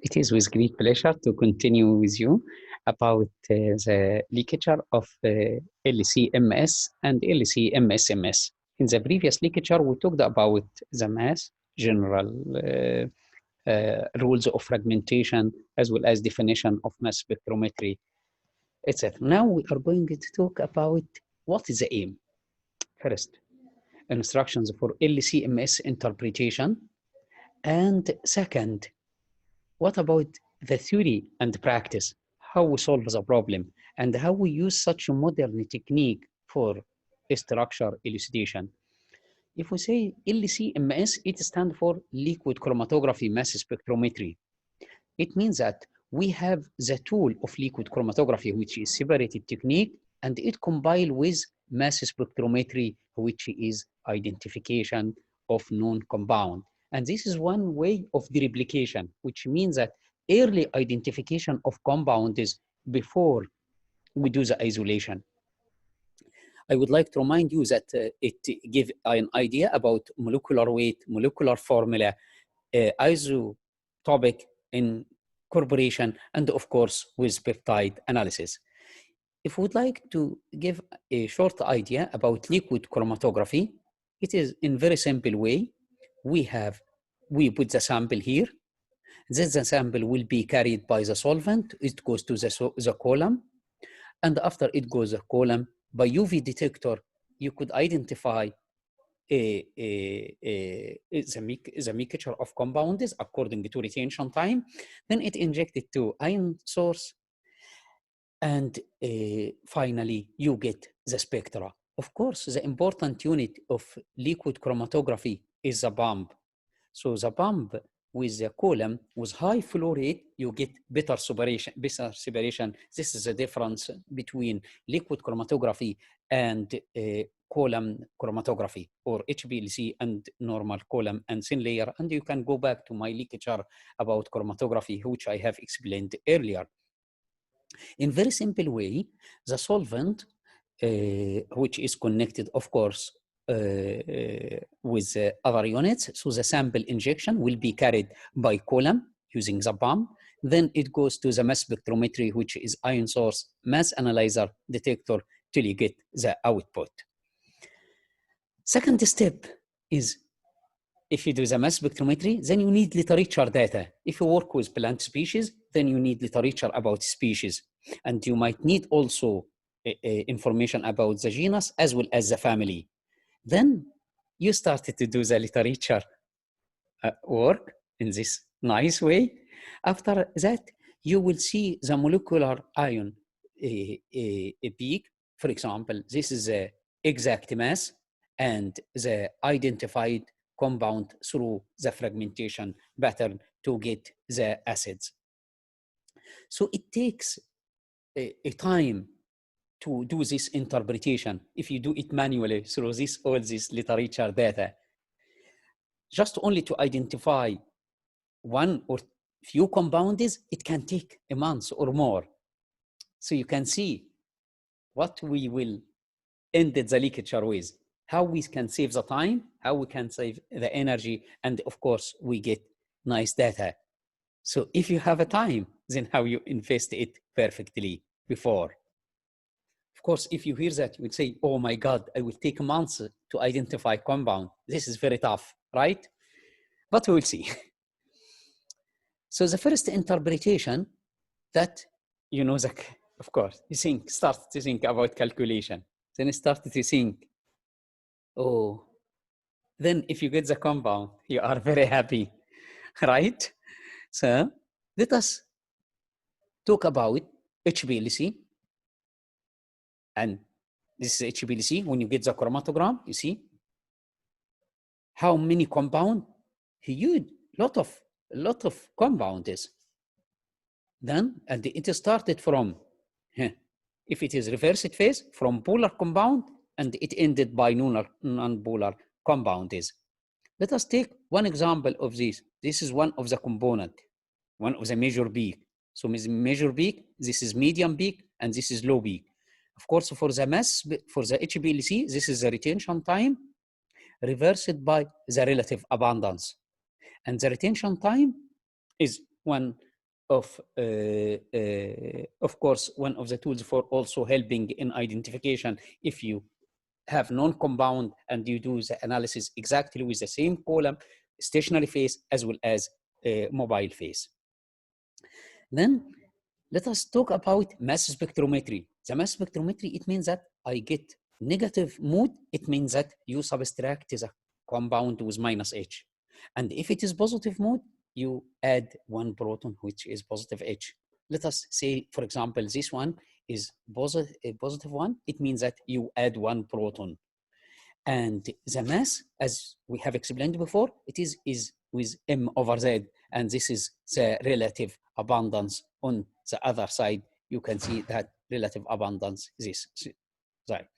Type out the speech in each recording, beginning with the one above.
It is with great pleasure to continue with you about the literature of LCMS and LCMSMS. In the previous literature, we talked about the mass, general rules of fragmentation, as well as definition of mass spectrometry, etc. Now we are going to talk about what is the aim. First, instructions for LCMS interpretation, and second, what about the theory and practice, how we solve the problem, and how we use such a modern technique for structure elucidation? If we say LCMS, it stands for liquid chromatography mass spectrometry. It means that we have the tool of liquid chromatography, which is separated technique, and it combined with mass spectrometry, which is identification of known compound. And this is one way of dereplication, which means that early identification of compound is before we do the isolation. I would like to remind you that it gives an idea about molecular weight, molecular formula, isotopic incorporation, and of course with peptide analysis. If we would like to give a short idea about liquid chromatography, it is in very simple way. We put the sample here. Then the sample will be carried by the solvent. It goes to the column. And after it goes to the column, by UV detector, you could identify the mixture of compounds according to retention time. Then it injected to ion source. And finally, you get the spectra. Of course, the important unit of liquid chromatography is the pump. So the pump with the column with high flow rate, you get better separation. This is the difference between liquid chromatography and column chromatography, or HPLC and normal column and thin layer. And you can go back to my lecture about chromatography, which I have explained earlier. In very simple way, the solvent, which is connected, of course, with other units. So the sample injection will be carried by column using the pump. Then it goes to the mass spectrometry, which is ion source, mass analyzer, detector, till you get the output. Second step is, if you do the mass spectrometry, then you need literature data. If you work with plant species, then you need literature about species. And you might need also information about the genus as well as the family. Then you started to do the literature work in this nice way. After that, you will see the molecular ion peak. For example, this is the exact mass and the identified compound through the fragmentation pattern to get the acids. So it takes a time to do this interpretation. If you do it manually through all this literature data, just only to identify one or few compounds, it can take a month or more. So you can see what we will end the lecture with, how we can save the time, how we can save the energy, and of course, we get nice data. So if you have a time, then how you invest it perfectly before. Of course, if you hear that, you would say, oh my God, I will take months to identify compound. This is very tough, right? But we will see. So the first interpretation that, you know, of course, you start to think about calculation. Then start to think, oh, then if you get the compound, you are very happy, right? So let us talk about HPLC. And this is HPLC. When you get the chromatogram, you see how many compound? Huge, lot of compounds. Then, and it started from, if it is reversed phase, from polar compound, and it ended by non-polar compounds. Let us take one example of this. This is one of the component, one of the major peak. So major peak, this is medium peak, and this is low peak. Of course, for the mass, for the HPLC, this is the retention time reversed by the relative abundance. And the retention time is 1 of course, one of the tools for also helping in identification. If you have non-compound and you do the analysis exactly with the same column, stationary phase as well as mobile phase. Then let us talk about mass spectrometry. The mass spectrometry, it means that I get negative mood. It means that you subtract the compound with -H. And if it is positive mood, you add one proton, which is positive H. Let us say, for example, this one is a positive one. It means that you add one proton. And the mass, as we have explained before, it is with M over Z, and this is the relative abundance. On the other side, you can see that relative abundance this side.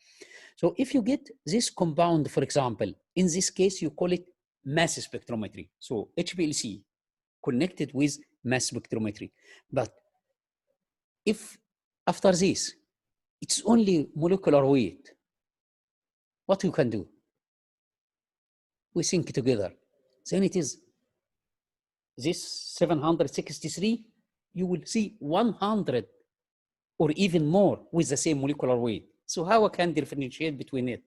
So if you get this compound, for example, in this case, you call it mass spectrometry. So HPLC connected with mass spectrometry. But if after this, it's only molecular weight, what you can do? We think together. Then it is this 763, you will see 100 or even more with the same molecular weight. So how I can differentiate between it?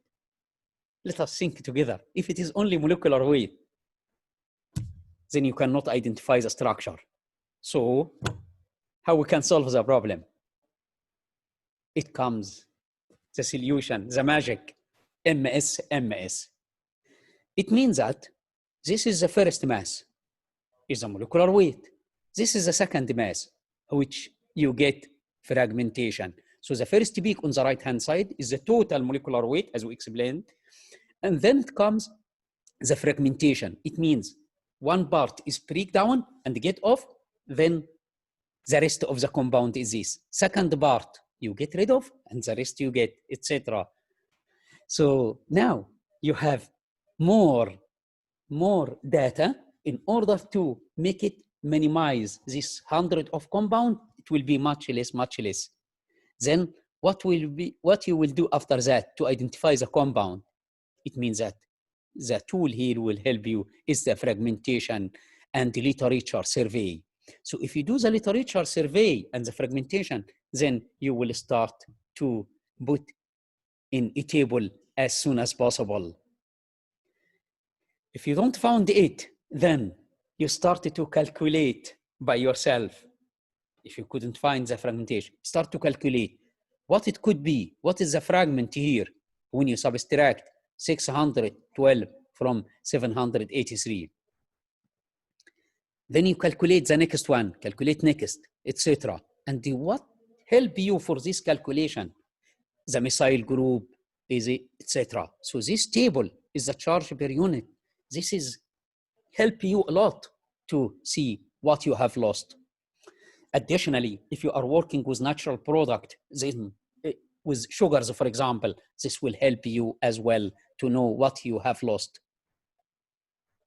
Let us think together. If it is only molecular weight, then you cannot identify the structure. So how we can solve the problem? It comes, the solution, the magic, MS. It means that this is the first mass, is the molecular weight. This is the second mass, which you get fragmentation. So the first peak on the right-hand side is the total molecular weight, as we explained. And then comes the fragmentation. It means one part is breakdown and get off, then the rest of the compound is this. Second part, you get rid of, and the rest you get, etc. So now you have more data. In order to make it minimize this 100 of compound, it will be much less. Then what you will do after that to identify the compound? It means that the tool here will help you is the fragmentation and the literature survey. So if you do the literature survey and the fragmentation, then you will start to put in a table as soon as possible. If you don't find it, then you start to calculate by yourself. If you couldn't find the fragmentation, start to calculate what it could be. What is the fragment here when you subtract 612 from 783? Then you calculate the next one, calculate next, etc. And what help you for this calculation? The methyl group, is it, etc. So this table is the charge per unit. This is help you a lot to see what you have lost. Additionally, if you are working with natural product, then with sugars, for example, this will help you as well to know what you have lost.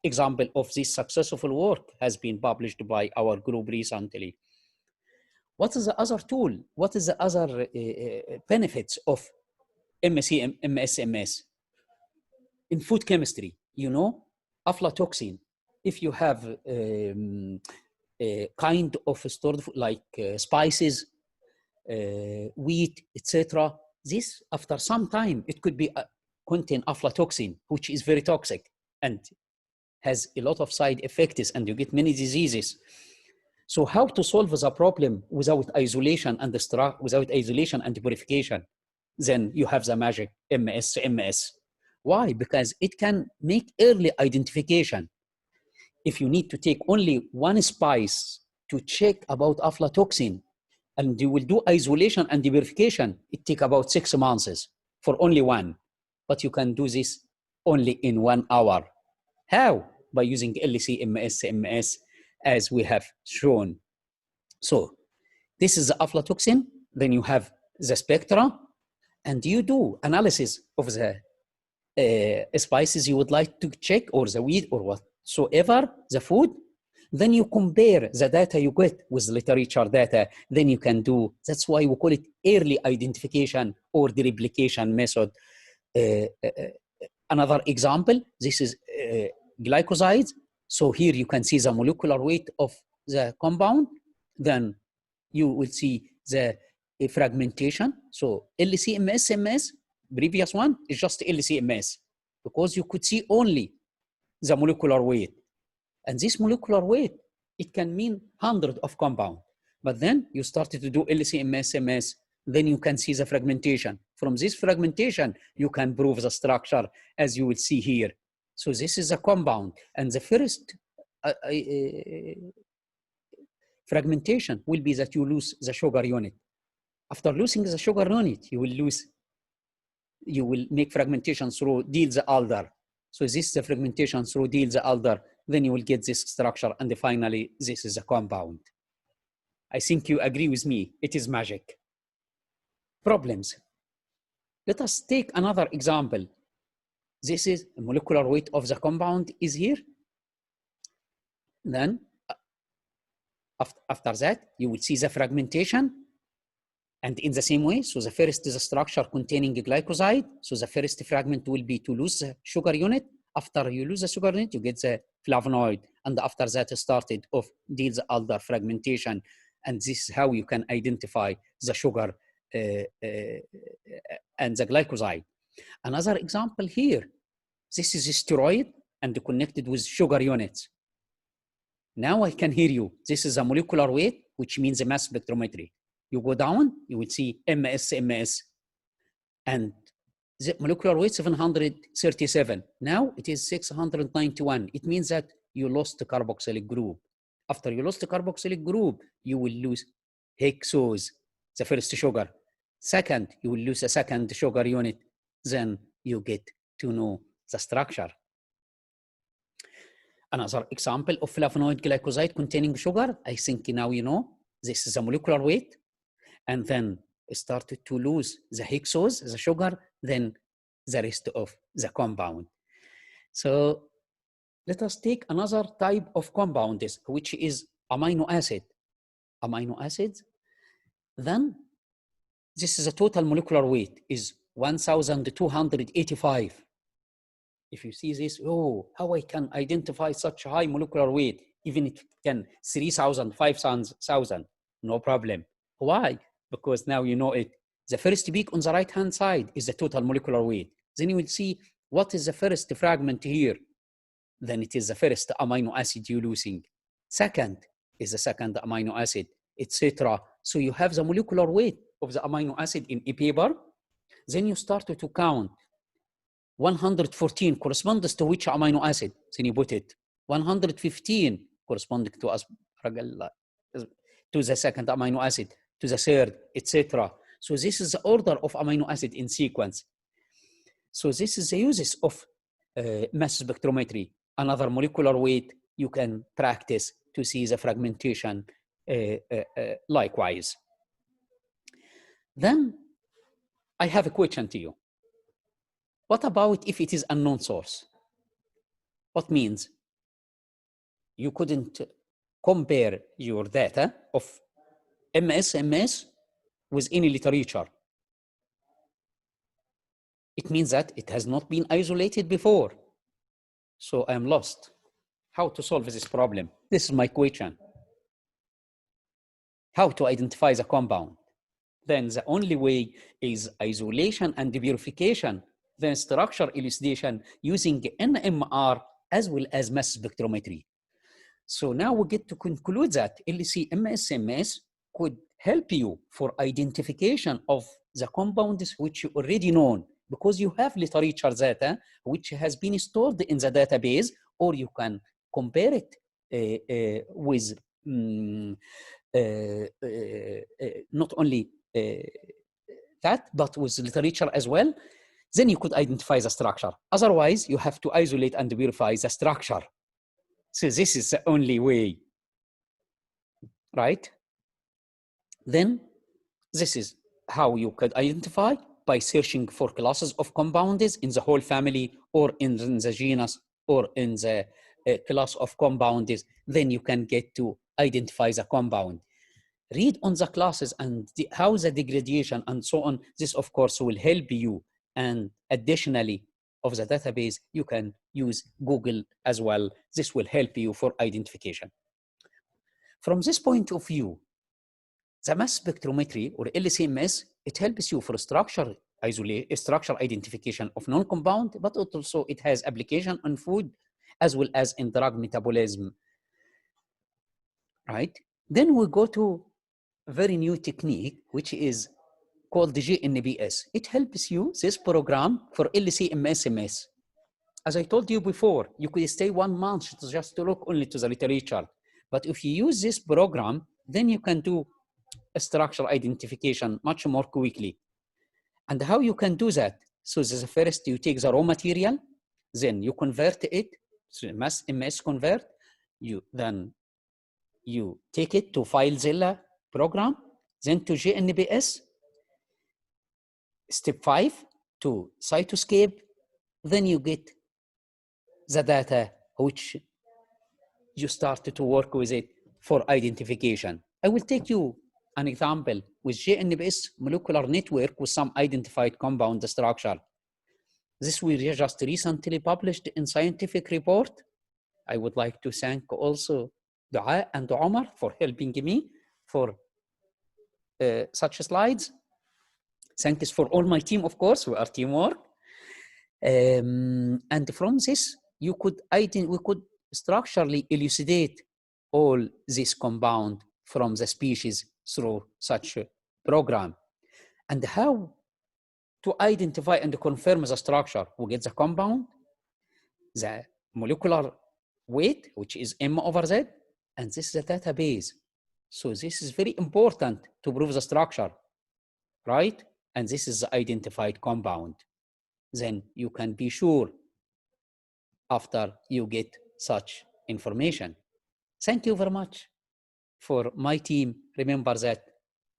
Example of this successful work has been published by our group recently. What is the other tool? What is the other benefits of MSMS? In food chemistry, you know, aflatoxin. If you have a kind of stored food like spices, wheat, etc., this after some time it could be contain aflatoxin, which is very toxic and has a lot of side effects, and you get many diseases. So how to solve the problem without isolation and purification? Then you have the magic MS. Why? Because it can make early identification. If you need to take only one spice to check about aflatoxin, and you will do isolation and purification, it takes about 6 months for only one. But you can do this only in 1 hour. How? By using LCMS, as we have shown. So this is the aflatoxin. Then you have the spectra, and you do analysis of the spices you would like to check, or the wheat, or whatsoever, the food. Then you compare the data you get with literature data. Then you can do, that's why we call it early identification or the replication method. Another example, this is glycosides. So here you can see the molecular weight of the compound. Then you will see the fragmentation. So LCMS, previous one is just LCMS, because you could see only the molecular weight. And this molecular weight, it can mean hundreds of compounds. But then you started to do LCMS, then you can see the fragmentation. From this fragmentation, you can prove the structure, as you will see here. So this is a compound. And the first fragmentation will be that you lose the sugar unit. After losing the sugar unit, you will make fragmentation through Diels-Alder. So this is the fragmentation through Diels-Alder. Then you will get this structure, and finally, this is a compound. I think you agree with me. It is magic. Problems. Let us take another example. This is the molecular weight of the compound is here. Then, after that, you will see the fragmentation. And in the same way, so the first is a structure containing glycoside. So the first fragment will be to lose the sugar unit. After you lose the sugar unit, you get the flavonoid. And after that, started of Diels-Alder fragmentation. And this is how you can identify the sugar and the glycoside. Another example here, this is a steroid and connected with sugar units. Now I can hear you. This is a molecular weight, which means a mass spectrometry. You go down, you will see MS, and the molecular weight 737. Now it is 691. It means that you lost the carboxylic group. After you lost the carboxylic group, you will lose hexose, the first sugar. Second, you will lose a second sugar unit. Then you get to know the structure. Another example of flavonoid glycoside containing sugar, I think now you know, this is a molecular weight. And then started to lose the hexose, the sugar, then the rest of the compound. So let us take another type of compound, which is amino acid. Amino acids, then this is a total molecular weight is 1,285. If you see this, oh, how I can identify such a high molecular weight, even if it can 3,000, 5,000, no problem. Why? Because now you know it. The first peak on the right-hand side is the total molecular weight. Then you will see what is the first fragment here. Then it is the first amino acid you're losing. Second is the second amino acid, etc. So you have the molecular weight of the amino acid in a paper. Then you start to count. 114 corresponds to which amino acid? Then you put it. 115 corresponding to the second amino acid, to the third, etc. So this is the order of amino acid in sequence. So this is the uses of mass spectrometry. Another molecular weight you can practice to see the fragmentation likewise. Then I have a question to you. What about if it is unknown source? What means you couldn't compare your data of MS with any literature? It means that it has not been isolated before. So I'm lost. How to solve this problem? This is my question. How to identify the compound? Then the only way is isolation and purification, then structure elucidation using NMR as well as mass spectrometry. So now we get to conclude that LCMS could help you for identification of the compounds which you already know, because you have literature data which has been stored in the database, or you can compare it with not only that, but with literature as well. Then you could identify the structure. Otherwise, you have to isolate and verify the structure. So this is the only way, right? Then this is how you could identify, by searching for classes of compounds in the whole family, or in the genus, or in the class of compounds. Then you can get to identify the compound. Read on the classes and how the degradation and so on. This, of course, will help you. And additionally, of the database, you can use Google as well. This will help you for identification. From this point of view, the mass spectrometry or LCMS, it helps you for structure identification of non-compound, but also it has application on food as well as in drug metabolism, right? Then we go to a very new technique, which is called gnabs. It helps you, this program, for LCMS. As I told you before, you could stay 1 month just to look only to the literature. But if you use this program, then you can do a structural identification much more quickly. And how you can do that? So this is first, you take the raw material, then you convert it, so MS convert, then you take it to FileZilla program, then to GNBS, step 5 to Cytoscape, then you get the data which you start to work with it for identification. I will take you an example with GNBS molecular network with some identified compound structure. This we just recently published in scientific report. I would like to thank also Dua and Omar for helping me for such slides. Thanks for all my team, of course, we are teamwork. And from this, we could structurally elucidate all this compound from the species through such a program. And how to identify and confirm the structure? We get the compound, the molecular weight, which is M over Z, and this is the database. So this is very important to prove the structure, right? And this is the identified compound. Then you can be sure after you get such information. Thank you very much for my team. Remember that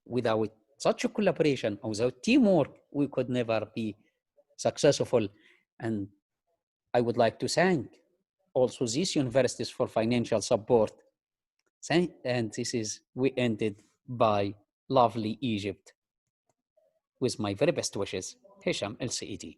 without such a collaboration or without teamwork, we could never be successful. And I would like to thank also these universities for financial support. And this is, we ended by lovely Egypt with my very best wishes, Hesham-El-Seedi.